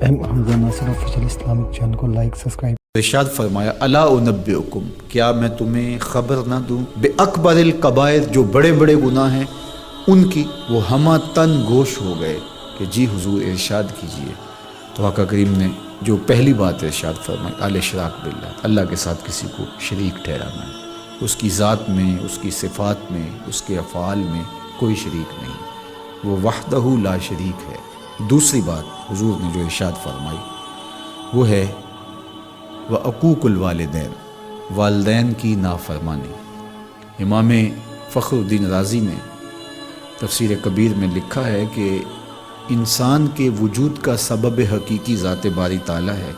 حمزہ ناصر official Islamic channel کو like subscribe. ارشاد فرمایا الا انبئکم، کیا میں تمہیں خبر نہ دوں بے اکبر الکبائر، جو بڑے بڑے گناہ ہیں ان کی۔ وہ ہمہ تن گوش ہو گئے کہ جی حضور ارشاد کیجئے۔ تو آقا کریم نے جو پہلی بات ارشاد فرمائی الاشراک باللہ، اللہ کے ساتھ کسی کو شریک ٹھہرانا ہے، اس کی ذات میں، اس کی صفات میں، اس کے افعال میں کوئی شریک نہیں، وہ وحدہ لا شریک ہے۔ دوسری بات حضور نے جو ارشاد فرمائی وہ ہے وعقوق الوالدین، والدین کی نافرمانی۔ امام فخر الدین رازی نے تفسیر کبیر میں لکھا ہے کہ انسان کے وجود کا سبب حقیقی ذات باری تعالیٰ ہے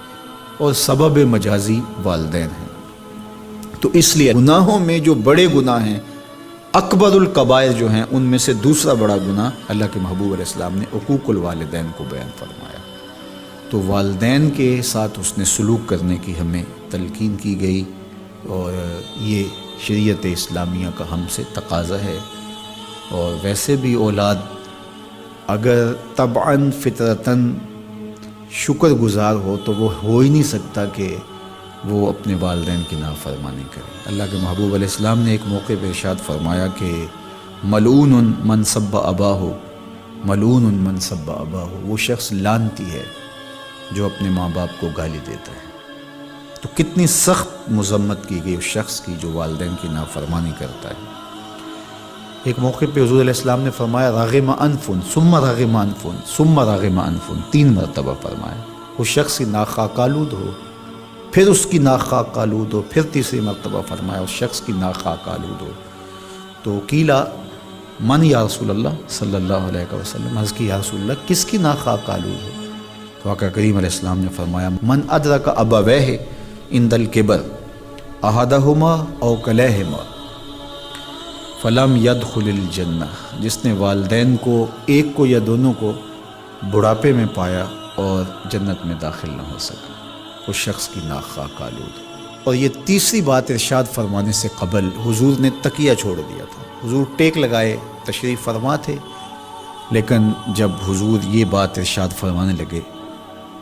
اور سبب مجازی والدین ہیں۔ تو اس لیے گناہوں میں جو بڑے گناہ ہیں، اکبر الکبائر جو ہیں، ان میں سے دوسرا بڑا گناہ اللہ کے محبوب علیہ السلام نے عقوق الوالدین کو بیان فرمایا۔ تو والدین کے ساتھ حسن سلوک کرنے کی ہمیں تلقین کی گئی، اور یہ شریعت اسلامیہ کا ہم سے تقاضا ہے۔ اور ویسے بھی اولاد اگر طبعاً فطرتاً شکر گزار ہو تو وہ ہو ہی نہیں سکتا کہ وہ اپنے والدین کی نافرمانی کرے۔ اللہ کے محبوب علیہ السلام نے ایک موقع پہ ارشاد فرمایا کہ ملعون من سب اباہ، ملعون من سب اباہ، وہ شخص لعنتی ہے جو اپنے ماں باپ کو گالی دیتا ہے۔ تو کتنی سخت مذمت کی گئی اس شخص کی جو والدین کی نافرمانی کرتا ہے۔ ایک موقع پہ حضور علیہ السلام نے فرمایا رغم انف ثم رغم انف ثم رغم انف، 3 مرتبہ فرمایا۔ اس شخص کی ناک خاک آلود ہو، پھر اس کی ناک خاک آلود ہو، پھر تیسری مرتبہ فرمایا اس شخص کی ناک خاک آلود ہو۔ تو قیلا من یا رسول اللہ صلی اللہ علیہ وسلم، عرض کی یا رسول اللہ کس کی ناک خاک آلود ہو؟ تو آقا کریم علیہ السلام نے فرمایا من ادرک ابویہ عند الکبر احدہما او کلیہما فلم یدخل الجنہ، جس نے والدین کو، ایک کو یا دونوں کو، بڑھاپے میں پایا اور جنت میں داخل نہ ہو سکا، اس شخص کی ناک خاک آلود۔ اور یہ تیسری بات ارشاد فرمانے سے قبل حضور نے تکیہ چھوڑ دیا تھا۔ حضور ٹیک لگائے تشریف فرما تھے، لیکن جب حضور یہ بات ارشاد فرمانے لگے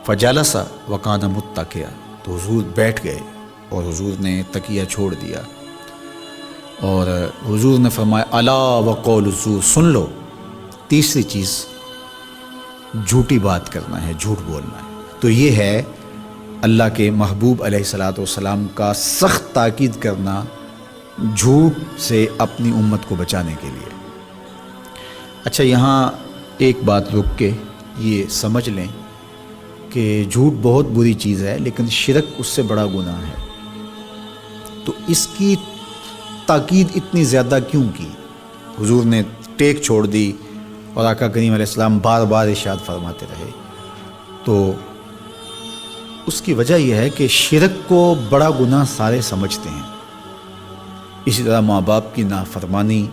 فجلس وکان متکئا، تو حضور بیٹھ گئے اور حضور نے تکیہ چھوڑ دیا، اور حضور نے فرمایا الا وقول الزور، سن لو، تیسری چیز جھوٹی بات کرنا ہے، جھوٹ بولنا ہے۔ تو یہ ہے اللہ کے محبوب علیہ الصلوۃ والسلام کا سخت تاکید کرنا جھوٹ سے اپنی امت کو بچانے کے لیے۔ اچھا، یہاں ایک بات رک کے یہ سمجھ لیں کہ جھوٹ بہت بری چیز ہے، لیکن شرک اس سے بڑا گناہ ہے۔ تو اس کی تاکید اتنی زیادہ کیوں کی؟ حضور نے ٹیک چھوڑ دی اور آقا کریم علیہ السلام بار بار ارشاد فرماتے رہے۔ تو اس کی وجہ یہ ہے کہ شرک کو بڑا گناہ سارے سمجھتے ہیں۔ اسی طرح ماں باپ کی نافرمانی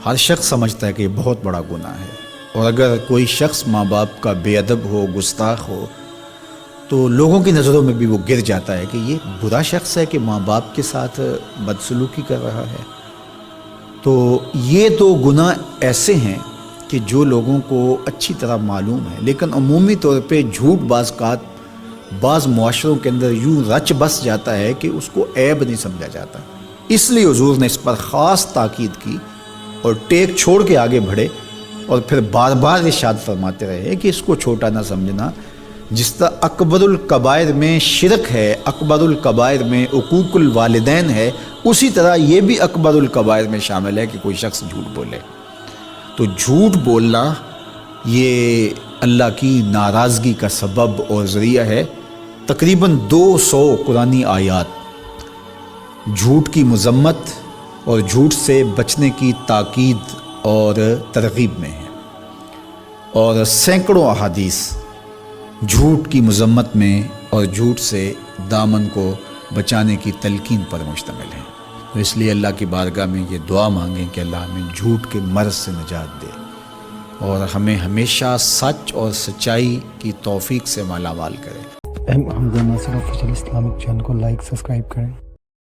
ہر شخص سمجھتا ہے کہ یہ بہت بڑا گناہ ہے، اور اگر کوئی شخص ماں باپ کا بے ادب ہو، گستاخ ہو، تو لوگوں کی نظروں میں بھی وہ گر جاتا ہے کہ یہ برا شخص ہے کہ ماں باپ کے ساتھ بدسلوکی کر رہا ہے۔ تو یہ تو گناہ ایسے ہیں کہ جو لوگوں کو اچھی طرح معلوم ہے، لیکن عمومی طور پہ جھوٹ بعض معاشروں کے اندر یوں رچ بس جاتا ہے کہ اس کو عیب نہیں سمجھا جاتا۔ اس لیے حضور نے اس پر خاص تاکید کی اور ٹیک چھوڑ کے آگے بڑھے، اور پھر بار بار ارشاد فرماتے رہے کہ اس کو چھوٹا نہ سمجھنا۔ جس طرح اکبر الکبائر میں شرک ہے، اکبر الکبائر میں عقوق الوالدین ہے، اسی طرح یہ بھی اکبر الکبائر میں شامل ہے کہ کوئی شخص جھوٹ بولے۔ تو جھوٹ بولنا یہ اللہ کی ناراضگی کا سبب اور ذریعہ ہے۔ تقریباً 200 قرآنی آیات جھوٹ کی مذمت اور جھوٹ سے بچنے کی تاکید اور ترغیب میں ہیں، اور سینکڑوں احادیث جھوٹ کی مذمت میں اور جھوٹ سے دامن کو بچانے کی تلقین پر مشتمل ہیں۔ تو اس لیے اللہ کی بارگاہ میں یہ دعا مانگیں کہ اللہ ہمیں جھوٹ کے مرض سے نجات دے، اور ہمیں ہمیشہ سچ اور سچائی کی توفیق سے مالا مال کرے۔ حمزہ ناصر آفیشیل اسلامک چینل کو لائک سبسکرائب کریں۔